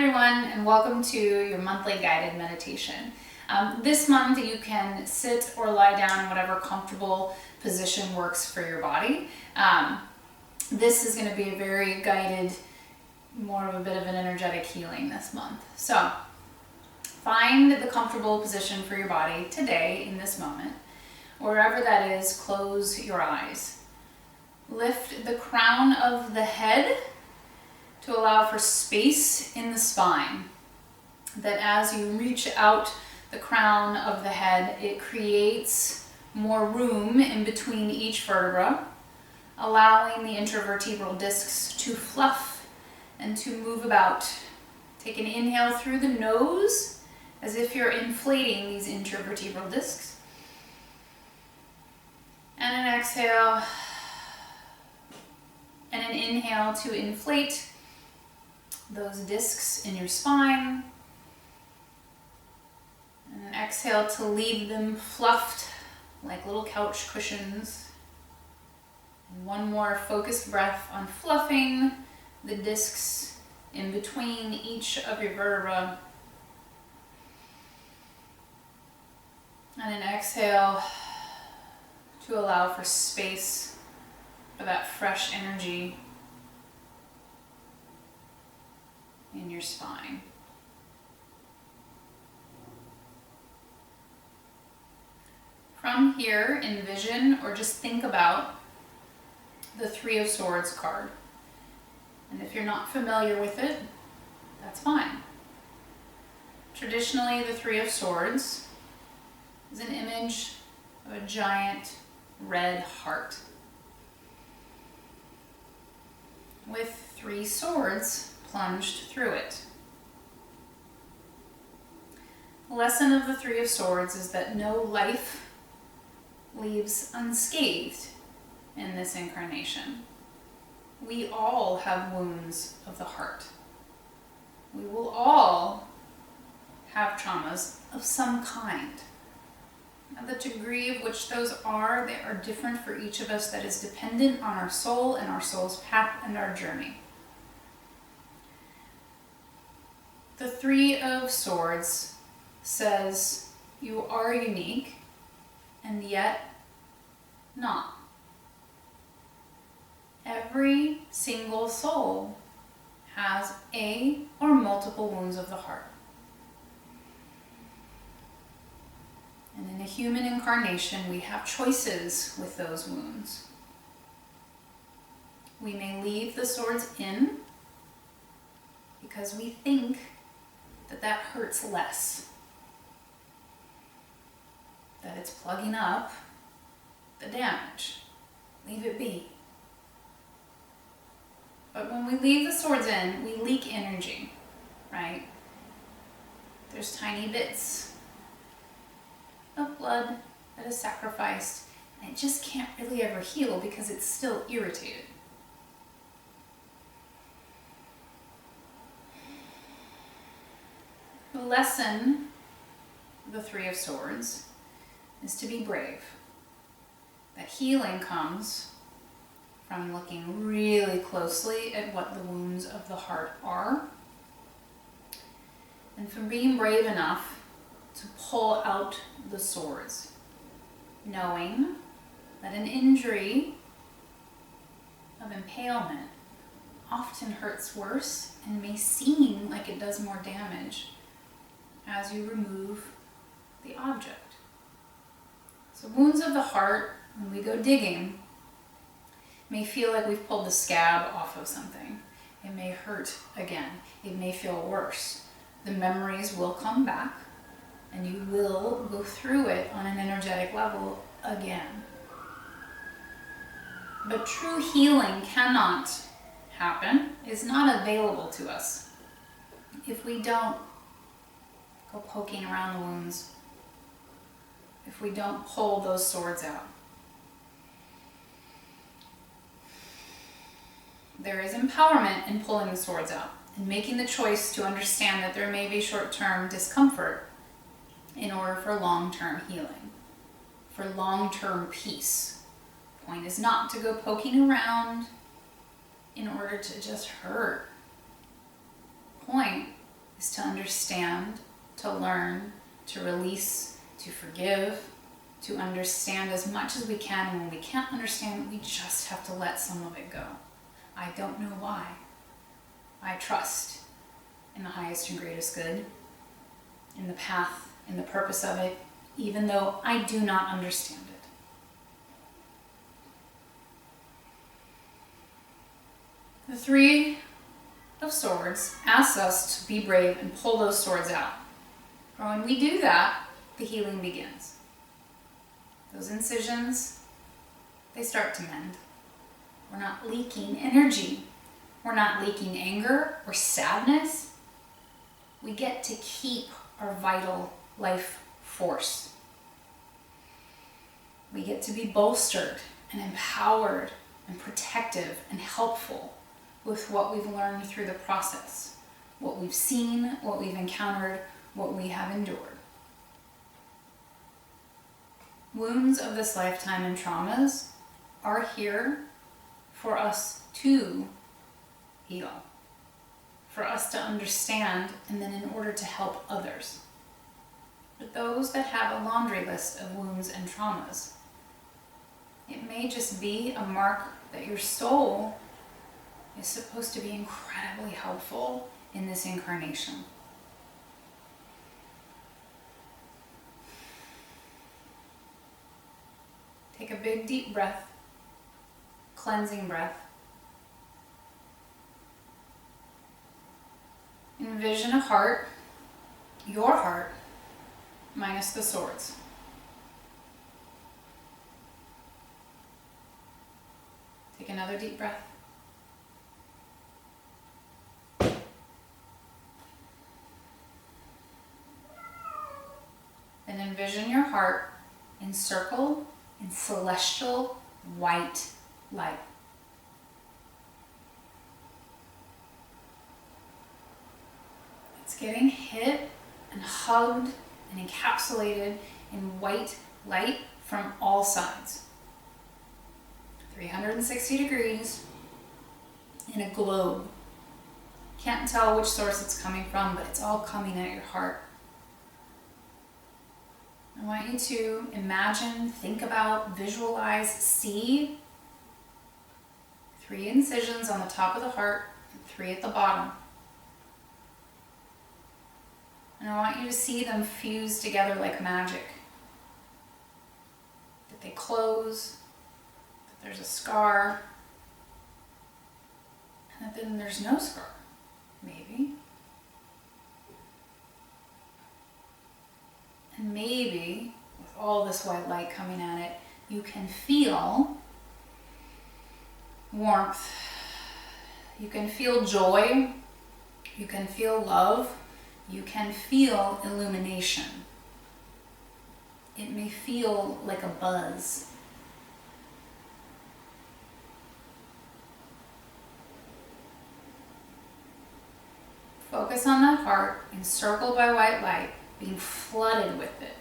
everyone, and welcome to your monthly guided meditation. This month you can sit or lie down in whatever comfortable position works for your body. This is going to be a very guided, more of a bit of an energetic healing this month. So find the comfortable position for your body today in this moment. Wherever that is, close your eyes. Lift the crown of the head to allow for space in the spine. That as you reach out the crown of the head, it creates more room in between each vertebra, allowing the intervertebral discs to fluff and to move about. Take an inhale through the nose as if you're inflating these intervertebral discs. And an exhale and an inhale to inflate those discs in your spine, and an exhale to leave them fluffed like little couch cushions. And one more focused breath on fluffing the discs in between each of your vertebrae. And an exhale to allow for space for that fresh energy in your spine. From here, envision or just think about the Three of Swords card. And if you're not familiar with it, that's fine. Traditionally, the Three of Swords is an image of a giant red heart with three swords plunged through it. The lesson of the Three of Swords is that no life leaves unscathed in this incarnation. We all have wounds of the heart. We will all have traumas of some kind. Now, the degree of which those are, they are different for each of us. That is dependent on our soul and our soul's path and our journey. The Three of Swords says you are unique and yet not. Every single soul has a or multiple wounds of the heart. And in a human incarnation, we have choices with those wounds. We may leave the swords in because we think that hurts less. That it's plugging up the damage. Leave it be. But when we leave the swords in, we leak energy, right? There's tiny bits of blood that is sacrificed, and it just can't really ever heal because it's still irritated. The lesson of the Three of Swords is to be brave. That healing comes from looking really closely at what the wounds of the heart are, and from being brave enough to pull out the swords, knowing that an injury of impalement often hurts worse and may seem like it does more damage as you remove the object. So wounds of the heart, when we go digging, may feel like we've pulled the scab off of something. It may hurt again. It may feel worse. The memories will come back and you will go through it on an energetic level again. But true healing cannot happen, is not available to us if we don't go poking around the wounds, if we don't pull those swords out. There is empowerment in pulling the swords out and making the choice to understand that there may be short-term discomfort in order for long-term healing, for long-term peace. The point is not to go poking around in order to just hurt. The point is to understand, to learn, to release, to forgive, to understand as much as we can. And when we can't understand, we just have to let some of it go. I don't know why. I trust in the highest and greatest good, in the path, in the purpose of it, even though I do not understand it. The Three of Swords asks us to be brave and pull those swords out. For when we do that, the healing begins. Those incisions, they start to mend. We're not leaking energy. We're not leaking anger or sadness. We get to keep our vital life force. We get to be bolstered and empowered and protective and helpful with what we've learned through the process, what we've seen, what we've encountered, what we have endured. Wounds of this lifetime and traumas are here for us to heal, for us to understand, and then in order to help others. But those that have a laundry list of wounds and traumas, it may just be a mark that your soul is supposed to be incredibly helpful in this incarnation. Take a big deep breath, cleansing breath. Envision a heart, your heart, minus the swords. Take another deep breath. Then envision your heart encircled in celestial white light. It's getting hit and hugged and encapsulated in white light from all sides. 360 degrees in a globe. Can't tell which source it's coming from, but it's all coming at your heart. I want you to imagine, think about, visualize, see 3 incisions on the top of the heart and 3 at the bottom. And I want you to see them fuse together like magic. That they close, that there's a scar, and that then there's no scar, maybe. And maybe, with all this white light coming at it, you can feel warmth. You can feel joy. You can feel love. You can feel illumination. It may feel like a buzz. Focus on that heart, encircled by white light, being flooded with it.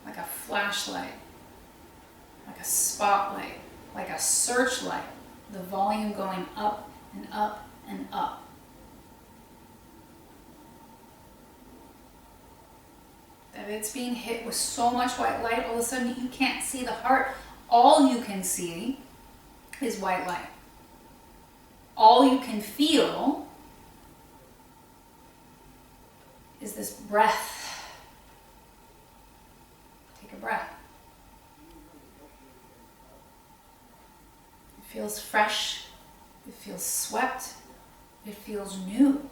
Like a flashlight, like a spotlight, like a searchlight, the volume going up and up and up. That it's being hit with so much white light, all of a sudden you can't see the heart. All you can see is white light. All you can feel is this breath. Take a breath. It feels fresh. It feels swept. It feels new.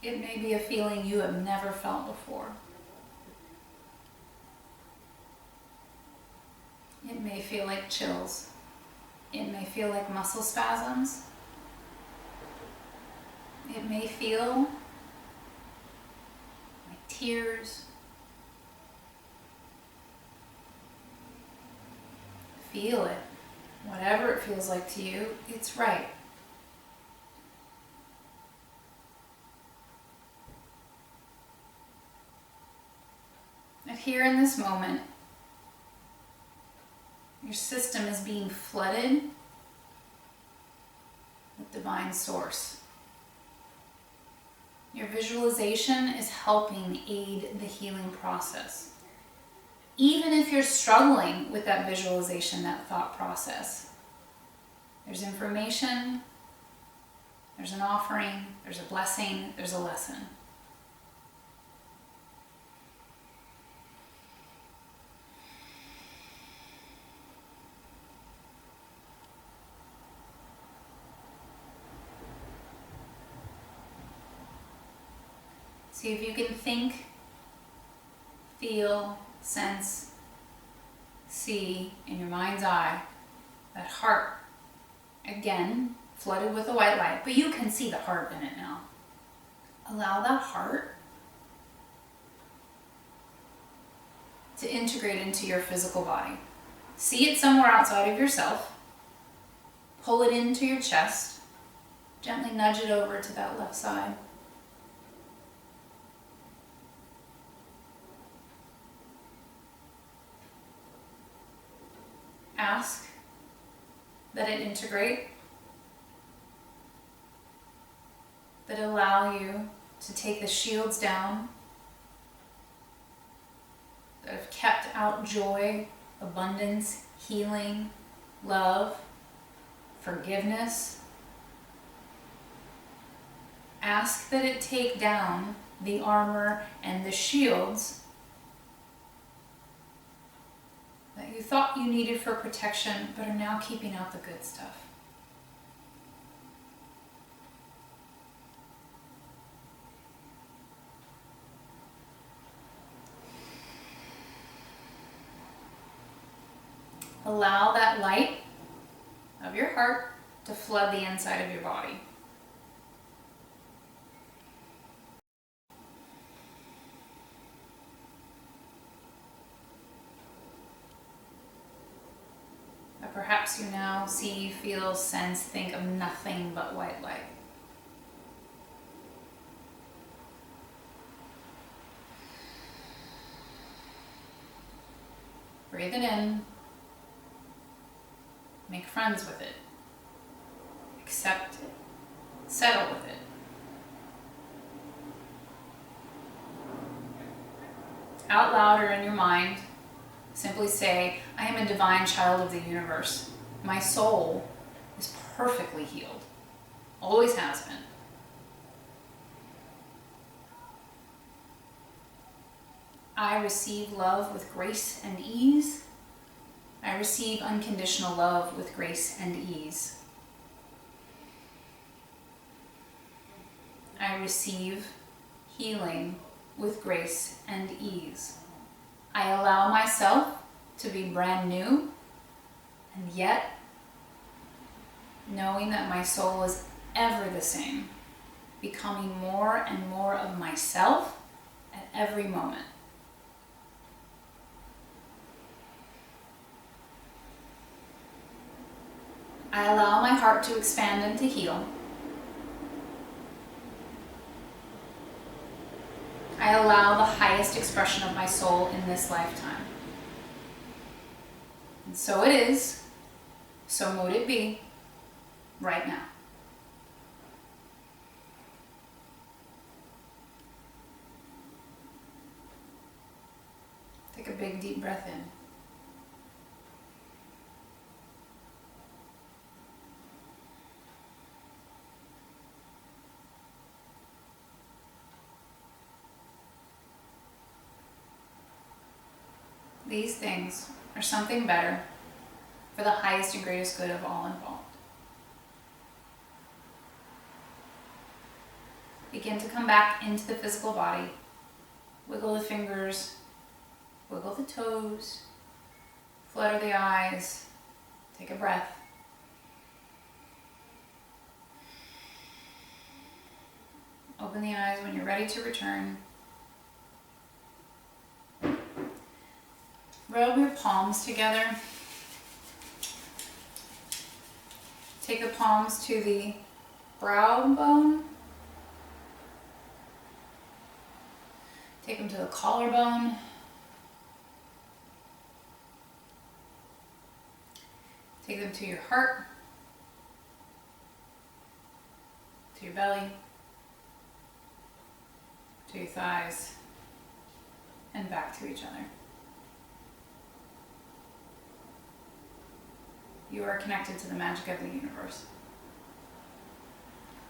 It may be a feeling you have never felt before. It may feel like chills. It may feel like muscle spasms. It may feel like tears. Feel it. Whatever it feels like to you, it's right. And here in this moment, your system is being flooded with divine source. Your visualization is helping aid the healing process. Even if you're struggling with that visualization, that thought process, there's information, there's an offering, there's a blessing, there's a lesson. See if you can think, feel, sense, see in your mind's eye that heart, again, flooded with a white light, but you can see the heart in it now. Allow that heart to integrate into your physical body. See it somewhere outside of yourself. Pull it into your chest. Gently nudge it over to that left side. Ask that it integrate, that allow you to take the shields down that have kept out joy, abundance, healing, love, forgiveness. Ask that it take down the armor and the shields that you thought you needed for protection, but are now keeping out the good stuff. Allow that light of your heart to flood the inside of your body. Perhaps you now see, feel, sense, think of nothing but white light. Breathe it in. Make friends with it. Accept it. Settle with it. Out loud or in your mind, simply say, I am a divine child of the universe. My soul is perfectly healed. Always has been. I receive love with grace and ease. I receive unconditional love with grace and ease. I receive healing with grace and ease. I allow myself to be brand new, and yet knowing that my soul is ever the same, becoming more and more of myself at every moment. I allow my heart to expand and to heal. I allow the highest expression of my soul in this lifetime. And so it is, so mote it be, right now. Take a big deep breath in. These things are something better for the highest and greatest good of all involved. Begin to come back into the physical body. Wiggle the fingers, wiggle the toes, flutter the eyes, take a breath. Open the eyes when you're ready to return. Rub your palms together. Take the palms to the brow bone. Take them to the collarbone. Take them to your heart, to your belly, to your thighs, and back to each other. You are connected to the magic of the universe.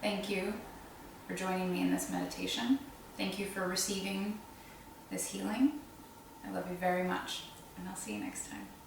Thank you for joining me in this meditation. Thank you for receiving this healing. I love you very much, and I'll see you next time.